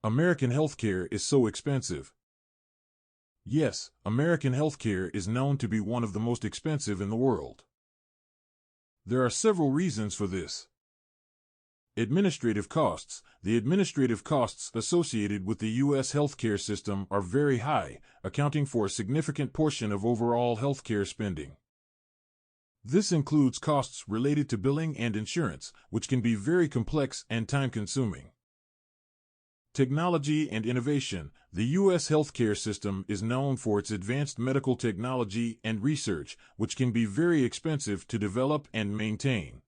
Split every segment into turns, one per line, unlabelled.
American healthcare is so expensive. Yes, American healthcare is known to be one of the most expensive in the world. There are several reasons for this. Administrative costs. The administrative costs associated with the U.S. healthcare system are very high, accounting for a significant portion of overall healthcare spending. This includes costs related to billing and insurance, which can be very complex and time-consuming. Technology and innovation. The U.S. healthcare system is known for its advanced medical technology and research, which can be very expensive to develop and maintain.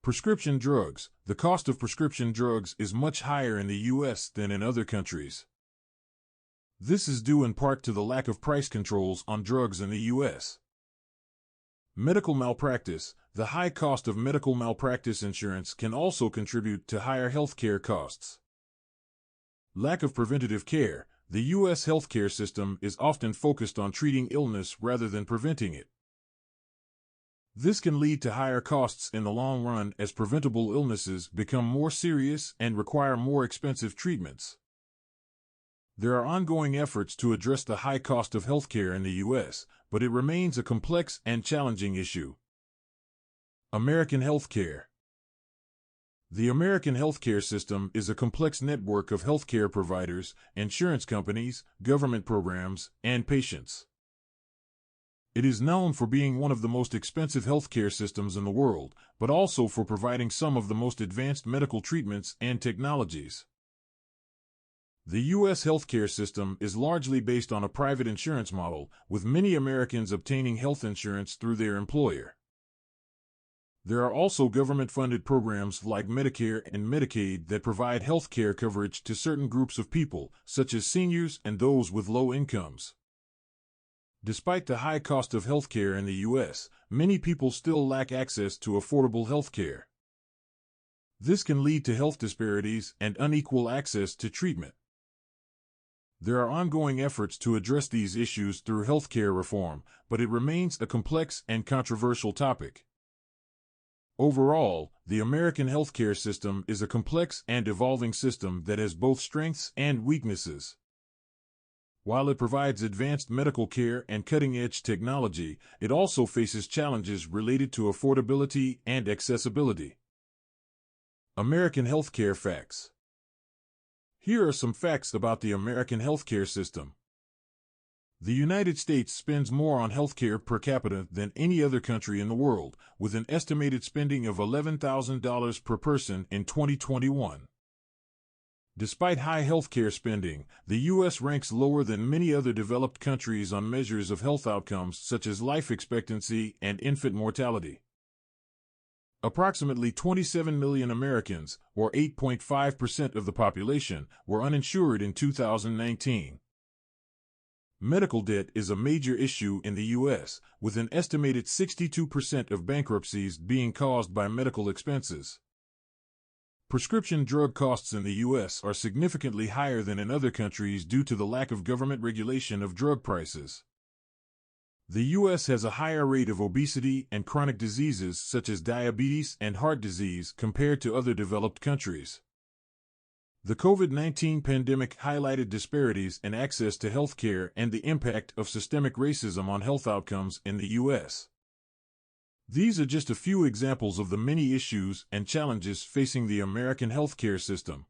Prescription drugs. The cost of prescription drugs is much higher in the U.S. than in other countries. This is due in part to the lack of price controls on drugs in the U.S. Medical malpractice. The high cost of medical malpractice insurance can also contribute to higher healthcare costs. Lack of preventative care. The U.S. healthcare system is often focused on treating illness rather than preventing it. This can lead to higher costs in the long run as preventable illnesses become more serious and require more expensive treatments. There are ongoing efforts to address the high cost of healthcare in the U.S., but it remains a complex and challenging issue. American healthcare. The American healthcare system is a complex network of healthcare providers, insurance companies, government programs, and patients. It is known for being one of the most expensive healthcare systems in the world, but also for providing some of the most advanced medical treatments and technologies. The U.S. healthcare system is largely based on a private insurance model, with many Americans obtaining health insurance through their employer. There are also government-funded programs like Medicare and Medicaid that provide health care coverage to certain groups of people, such as seniors and those with low incomes. Despite the high cost of health care in the U.S., many people still lack access to affordable health care. This can lead to health disparities and unequal access to treatment. There are ongoing efforts to address these issues through healthcare reform, but it remains a complex and controversial topic. Overall, the American healthcare system is a complex and evolving system that has both strengths and weaknesses. While it provides advanced medical care and cutting-edge technology, it also faces challenges related to affordability and accessibility. American healthcare facts. Here are some facts about the American healthcare system. The United States spends more on healthcare per capita than any other country in the world, with an estimated spending of $11,000 per person in 2021. Despite high healthcare spending, the U.S. ranks lower than many other developed countries on measures of health outcomes such as life expectancy and infant mortality. Approximately 27 million Americans, or 8.5% of the population, were uninsured in 2019. Medical debt is a major issue in the U.S., with an estimated 62% of bankruptcies being caused by medical expenses. Prescription drug costs in the U.S. are significantly higher than in other countries due to the lack of government regulation of drug prices. The U.S. has a higher rate of obesity and chronic diseases such as diabetes and heart disease compared to other developed countries. The COVID-19 pandemic highlighted disparities in access to health care and the impact of systemic racism on health outcomes in the U.S. These are just a few examples of the many issues and challenges facing the American healthcare system.